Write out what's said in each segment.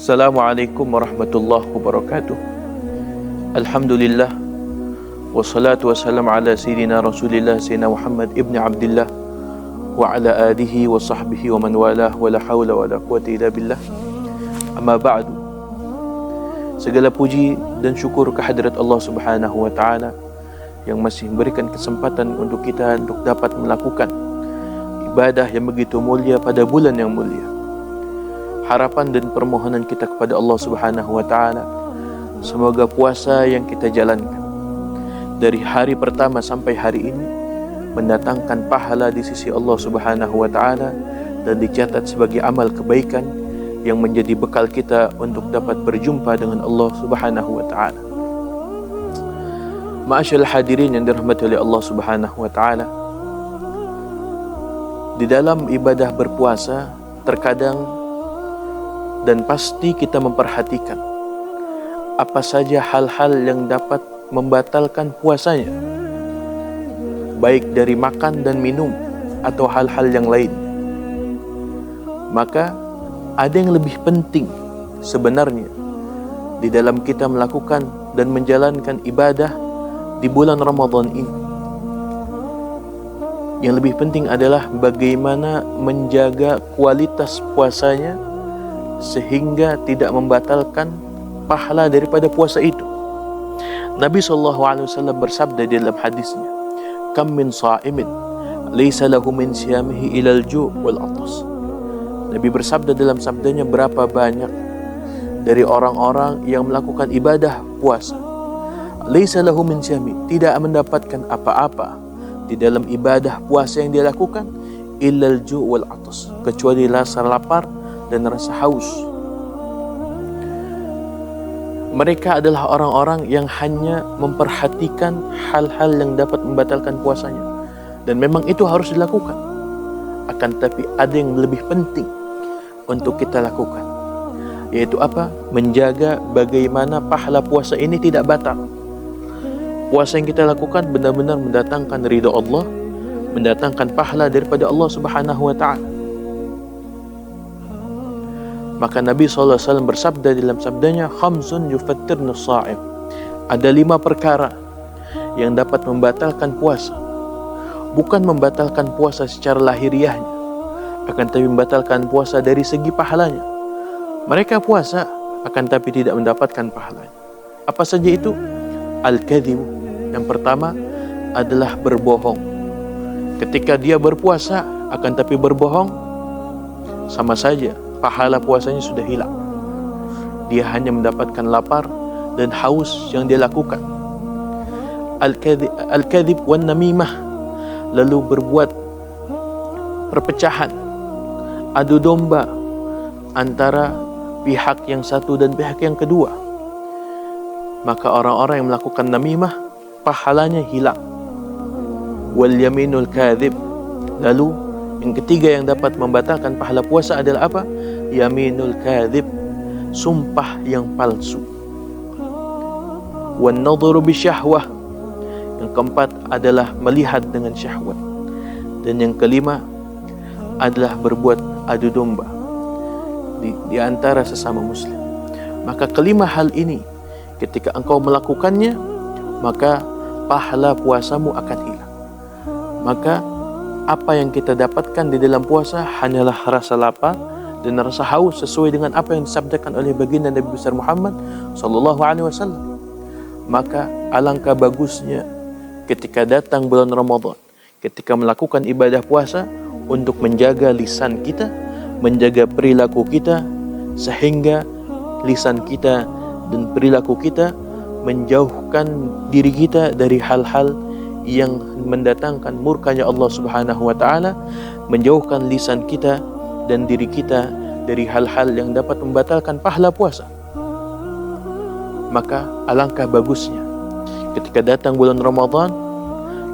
Assalamualaikum warahmatullahi wabarakatuh. Alhamdulillah, wassalatu wassalamu ala sayyidina Rasulillah sayyidina Muhammad ibn Abdullah wa ala alihi wa sahbihi wa man walah, wa la hawla wa la quwwata illa billah. Amma ba'du. Segala puji dan syukur kehadirat Allah Subhanahu wa taala yang masih memberikan kesempatan untuk kita untuk dapat melakukan ibadah yang begitu mulia pada bulan yang mulia. Harapan dan permohonan kita kepada Allah Subhanahu wa taala, semoga puasa yang kita jalankan dari hari pertama sampai hari ini mendatangkan pahala di sisi Allah Subhanahu wa taala dan dicatat sebagai amal kebaikan yang menjadi bekal kita untuk dapat berjumpa dengan Allah Subhanahu wa taala. Ma'asyiral hadirin yang dirahmati oleh Allah Subhanahu wa taala, di dalam ibadah berpuasa terkadang dan pasti kita memperhatikan apa saja hal-hal yang dapat membatalkan puasanya, baik dari makan dan minum atau hal-hal yang lain. Maka ada yang lebih penting sebenarnya di dalam kita melakukan dan menjalankan ibadah di bulan Ramadan ini. Yang lebih penting adalah bagaimana menjaga kualitas puasanya sehingga tidak membatalkan pahala daripada puasa itu. Nabi SAW bersabda di dalam hadisnya, "Kam min sha'imin laysa lahu min siyamihi ilal ju' wal 'atas." Nabi bersabda dalam sabdanya, berapa banyak dari orang-orang yang melakukan ibadah puasa, laysa lahu min siyami, tidak mendapatkan apa-apa di dalam ibadah puasa yang dia lakukan, ilal ju' wal 'atas, kecuali rasa lapar dan rasa haus. Mereka adalah orang-orang yang hanya memperhatikan hal-hal yang dapat membatalkan puasanya, dan memang itu harus dilakukan. Akan tapi ada yang lebih penting untuk kita lakukan, yaitu apa? Menjaga bagaimana pahala puasa ini tidak batal. Puasa yang kita lakukan benar-benar mendatangkan ridha Allah, mendatangkan pahala daripada Allah Subhanahu wa ta'ala. Maka Nabi SAW bersabda dalam sabdanya, "Khamsun yufattirnu sha'im." Ada 5 perkara yang dapat membatalkan puasa. Bukan membatalkan puasa secara lahiriahnya, akan tapi membatalkan puasa dari segi pahalanya. Mereka puasa, akan tapi tidak mendapatkan pahalanya. Apa saja itu? Al-kadhib. Yang pertama adalah berbohong. Ketika dia berpuasa, akan tapi berbohong, sama saja pahala puasanya sudah hilang. Dia hanya mendapatkan lapar dan haus yang dia lakukan. Al-kadhib wan namimah, lalu berbuat perpecahan, adu domba antara pihak yang satu dan pihak yang kedua. Maka orang-orang yang melakukan namimah pahalanya hilang. Wal yaminul kadhib, lalu yang ketiga yang dapat membatalkan pahala puasa adalah apa? Yaminul kadhib, sumpah yang palsu. Wan nadhuru bisyahwah, yang keempat adalah melihat dengan syahwat. Dan yang kelima adalah berbuat adu domba di antara sesama muslim. Maka kelima hal ini ketika engkau melakukannya, maka pahala puasamu akan hilang. Maka apa yang kita dapatkan di dalam puasa hanyalah rasa lapar dan rasa haus, sesuai dengan apa yang disabdakan oleh baginda Nabi besar Muhammad sallallahu alaihi wasallam. Maka alangkah bagusnya ketika datang bulan Ramadan, ketika melakukan ibadah puasa, untuk menjaga lisan kita, menjaga perilaku kita, sehingga lisan kita dan perilaku kita menjauhkan diri kita dari hal-hal yang mendatangkan murkanya Allah Subhanahu wa ta'ala, menjauhkan lisan kita dan diri kita dari hal-hal yang dapat membatalkan pahala puasa. Maka alangkah bagusnya ketika datang bulan Ramadan,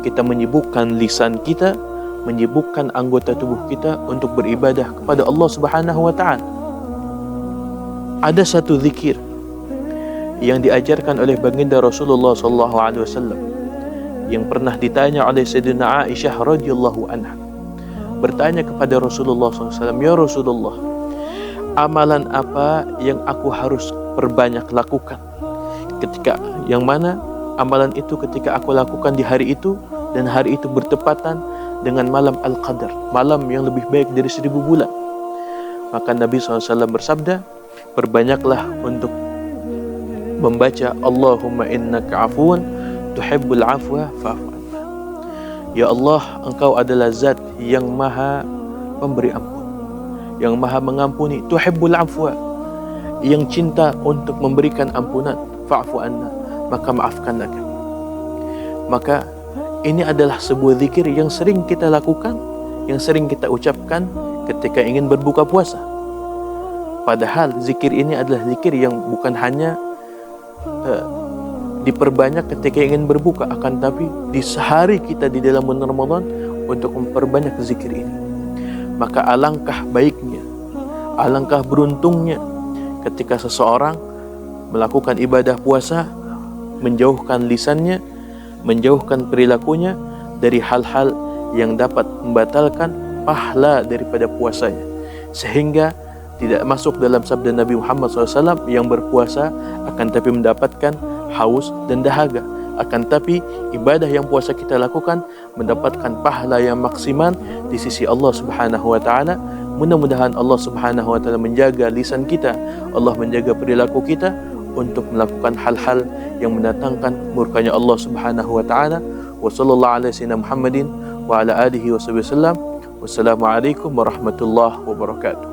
kita menyibukkan lisan kita, menyibukkan anggota tubuh kita untuk beribadah kepada Allah Subhanahu wa ta'ala. Ada satu zikir yang diajarkan oleh baginda Rasulullah sallallahu alaihi wasallam yang pernah ditanya oleh Sayyidina Aisyah radhiyallahu anha. Bertanya kepada Rasulullah SAW, "Ya Rasulullah, amalan apa yang aku harus perbanyak lakukan. Ketika yang mana amalan itu ketika aku lakukan di hari itu, dan hari itu bertepatan dengan malam Al-Qadar, malam yang lebih baik dari 1000 bulan. Maka Nabi SAW bersabda, perbanyaklah untuk membaca Allahumma innaka afuun tuhibbul afwa fa'fu anna. Ya Allah, Engkau adalah zat yang maha pemberi ampun, yang maha mengampuni, tuhibbul afwa, yang cinta untuk memberikan ampunan, fa'fu anna, maka maafkanlah kami. Maka ini adalah sebuah zikir yang sering kita lakukan, yang sering kita ucapkan ketika ingin berbuka puasa. Padahal zikir ini adalah zikir yang bukan hanya diperbanyak ketika ingin berbuka, akan tapi di sehari kita di dalam bulan Ramadan untuk memperbanyak zikir ini. Maka alangkah baiknya, alangkah beruntungnya ketika seseorang melakukan ibadah puasa, menjauhkan lisannya, menjauhkan perilakunya dari hal-hal yang dapat membatalkan pahala daripada puasanya, sehingga tidak masuk dalam sabda Nabi Muhammad SAW yang berpuasa akan tapi mendapatkan haus dan dahaga. Akan tapi ibadah yang puasa kita lakukan mendapatkan pahala yang maksimal di sisi Allah Subhanahu wa taala. Mudah-mudahan Allah Subhanahu wa taala menjaga lisan kita, Allah menjaga perilaku kita untuk melakukan hal-hal yang mendatangkan murkanya Allah Subhanahu wa taala. Wa sallallahu ala sayyidina Muhammadin wa ala alihi wasallam. Wassalamualaikum warahmatullahi wabarakatuh.